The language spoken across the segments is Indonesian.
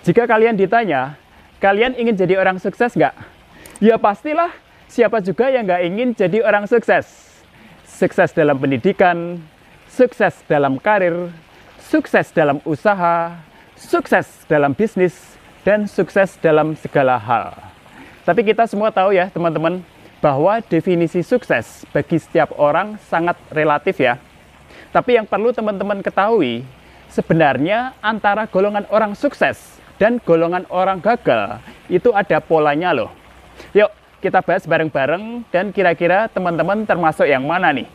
Jika kalian ditanya, kalian ingin jadi orang sukses nggak? Ya pastilah, siapa juga yang nggak ingin jadi orang sukses? Sukses dalam pendidikan, sukses dalam karir, sukses dalam usaha, sukses dalam bisnis, dan sukses dalam segala hal. Tapi kita semua tahu ya teman-teman, bahwa definisi sukses bagi setiap orang sangat relatif ya. Tapi yang perlu teman-teman ketahui, sebenarnya antara golongan orang sukses dan golongan orang gagal itu ada polanya loh. Yuk kita bahas bareng-bareng dan kira-kira teman-teman termasuk yang mana nih?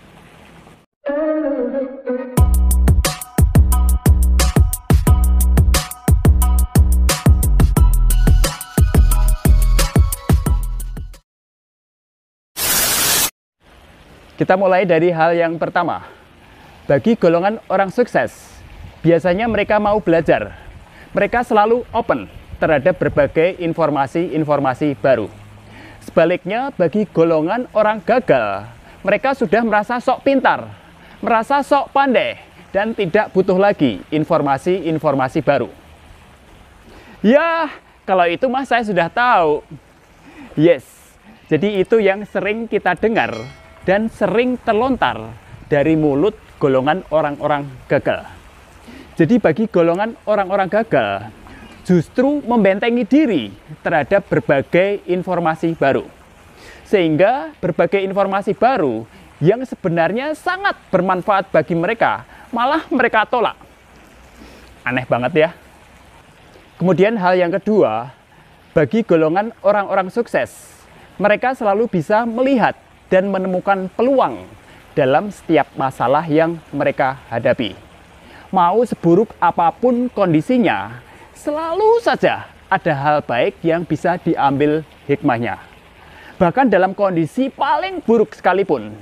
Kita mulai dari hal yang pertama. Bagi golongan orang sukses, biasanya mereka mau belajar. Mereka selalu open terhadap berbagai informasi-informasi baru. Sebaliknya, bagi golongan orang gagal, mereka sudah merasa sok pintar, merasa sok pandai, dan tidak butuh lagi informasi-informasi baru. Ya, kalau itu mah saya sudah tahu. Yes, jadi itu yang sering kita dengar dan sering terlontar dari mulut golongan orang-orang gagal. Jadi bagi golongan orang-orang gagal, justru membentengi diri terhadap berbagai informasi baru. Sehingga berbagai informasi baru yang sebenarnya sangat bermanfaat bagi mereka, malah mereka tolak. Aneh banget ya. Kemudian hal yang kedua, bagi golongan orang-orang sukses, mereka selalu bisa melihat dan menemukan peluang dalam setiap masalah yang mereka hadapi. Mau seburuk apapun kondisinya, selalu saja ada hal baik yang bisa diambil hikmahnya. Bahkan dalam kondisi paling buruk sekalipun,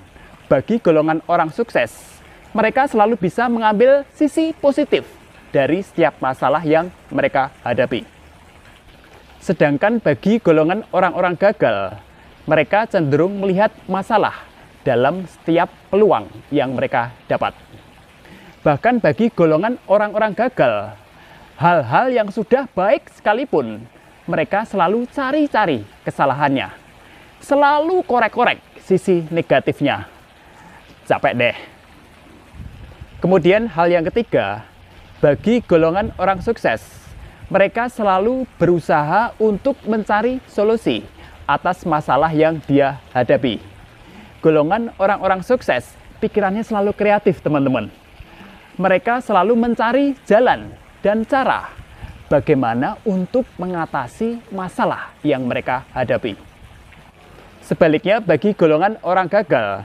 bagi golongan orang sukses, mereka selalu bisa mengambil sisi positif dari setiap masalah yang mereka hadapi. Sedangkan bagi golongan orang-orang gagal, mereka cenderung melihat masalah dalam setiap peluang yang mereka dapat. Bahkan bagi golongan orang-orang gagal, hal-hal yang sudah baik sekalipun, mereka selalu cari-cari kesalahannya. Selalu korek-korek sisi negatifnya. Capek deh. Kemudian hal yang ketiga, bagi golongan orang sukses, mereka selalu berusaha untuk mencari solusi atas masalah yang dia hadapi. Golongan orang-orang sukses, pikirannya selalu kreatif teman-teman. Mereka selalu mencari jalan dan cara bagaimana untuk mengatasi masalah yang mereka hadapi. Sebaliknya bagi golongan orang gagal,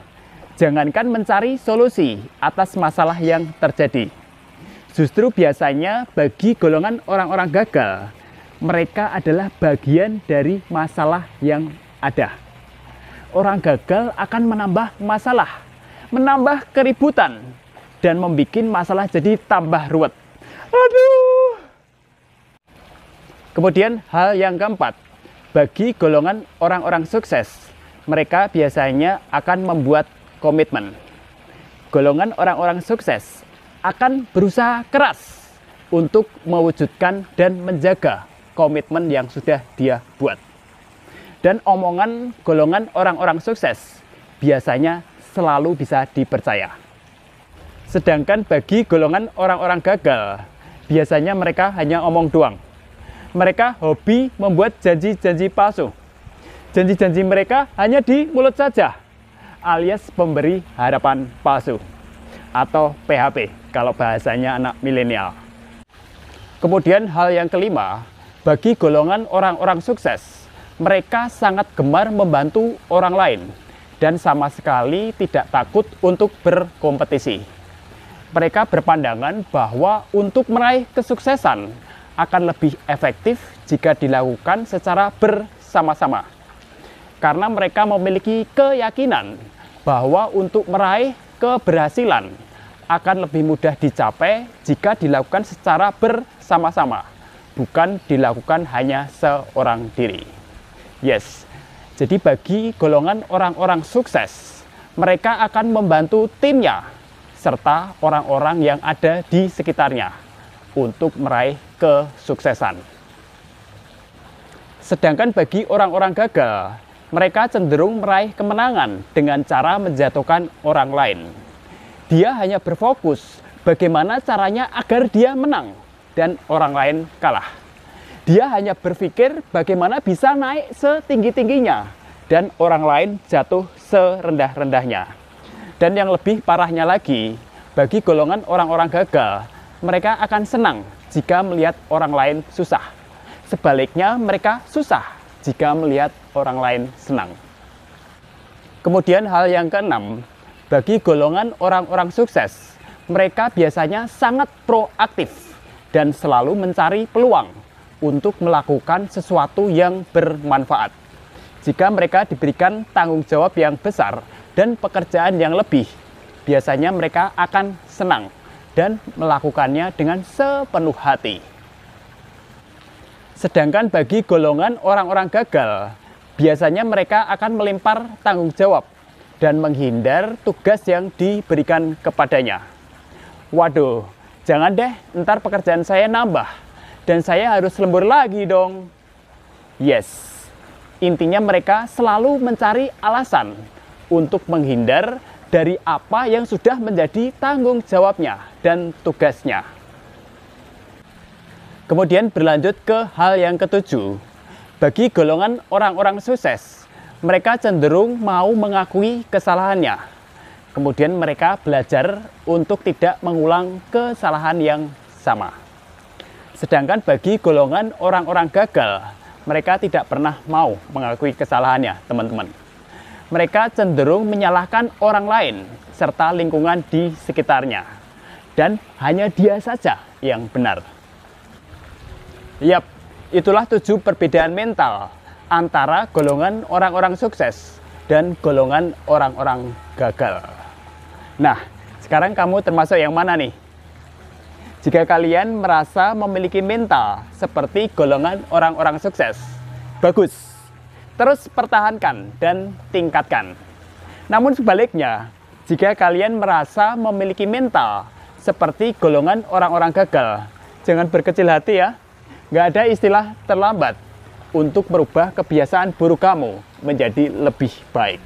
jangankan mencari solusi atas masalah yang terjadi. Justru biasanya bagi golongan orang-orang gagal, mereka adalah bagian dari masalah yang ada. Orang gagal akan menambah masalah, menambah keributan, dan membuat masalah jadi tambah ruwet. Aduh. Kemudian hal yang keempat, bagi golongan orang-orang sukses, mereka biasanya akan membuat komitmen. Golongan orang-orang sukses akan berusaha keras untuk mewujudkan dan menjaga komitmen yang sudah dia buat. Dan omongan golongan orang-orang sukses biasanya selalu bisa dipercaya. Sedangkan bagi golongan orang-orang gagal, biasanya mereka hanya omong doang. Mereka hobi membuat janji-janji palsu. Janji-janji mereka hanya di mulut saja, alias pemberi harapan palsu. Atau PHP, kalau bahasanya anak milenial. Kemudian hal yang kelima, bagi golongan orang-orang sukses, mereka sangat gemar membantu orang lain dan sama sekali tidak takut untuk berkompetisi. Mereka berpandangan bahwa untuk meraih kesuksesan akan lebih efektif jika dilakukan secara bersama-sama. Karena mereka memiliki keyakinan bahwa untuk meraih keberhasilan akan lebih mudah dicapai jika dilakukan secara bersama-sama, bukan dilakukan hanya seorang diri. Yes, jadi bagi golongan orang-orang sukses, mereka akan membantu timnya serta orang-orang yang ada di sekitarnya untuk meraih kesuksesan. Sedangkan bagi orang-orang gagal, mereka cenderung meraih kemenangan dengan cara menjatuhkan orang lain. Dia hanya berfokus bagaimana caranya agar dia menang dan orang lain kalah. Dia hanya berpikir bagaimana bisa naik setinggi-tingginya dan orang lain jatuh serendah-rendahnya. Dan yang lebih parahnya lagi, bagi golongan orang-orang gagal, mereka akan senang jika melihat orang lain susah. Sebaliknya, mereka susah jika melihat orang lain senang. Kemudian hal yang keenam, bagi golongan orang-orang sukses, mereka biasanya sangat proaktif dan selalu mencari peluang untuk melakukan sesuatu yang bermanfaat. Jika mereka diberikan tanggung jawab yang besar dan pekerjaan yang lebih, biasanya mereka akan senang dan melakukannya dengan sepenuh hati. Sedangkan bagi golongan orang-orang gagal, biasanya mereka akan melempar tanggung jawab dan menghindar tugas yang diberikan kepadanya. Waduh, jangan deh, ntar pekerjaan saya nambah dan saya harus lembur lagi dong. Yes, intinya mereka selalu mencari alasan untuk menghindar dari apa yang sudah menjadi tanggung jawabnya dan tugasnya. Kemudian berlanjut ke hal yang ketujuh. Bagi golongan orang-orang sukses, mereka cenderung mau mengakui kesalahannya. Kemudian mereka belajar untuk tidak mengulang kesalahan yang sama. Sedangkan bagi golongan orang-orang gagal, mereka tidak pernah mau mengakui kesalahannya, teman-teman. Mereka cenderung menyalahkan orang lain serta lingkungan di sekitarnya. Dan hanya dia saja yang benar. Yap, itulah 7 perbedaan mental antara golongan orang-orang sukses dan golongan orang-orang gagal. Nah, sekarang kamu termasuk yang mana nih? Jika kalian merasa memiliki mental seperti golongan orang-orang sukses, bagus. Terus pertahankan dan tingkatkan. Namun sebaliknya, jika kalian merasa memiliki mental seperti golongan orang-orang gagal, jangan berkecil hati ya. Nggak ada istilah terlambat untuk merubah kebiasaan buruk kamu menjadi lebih baik.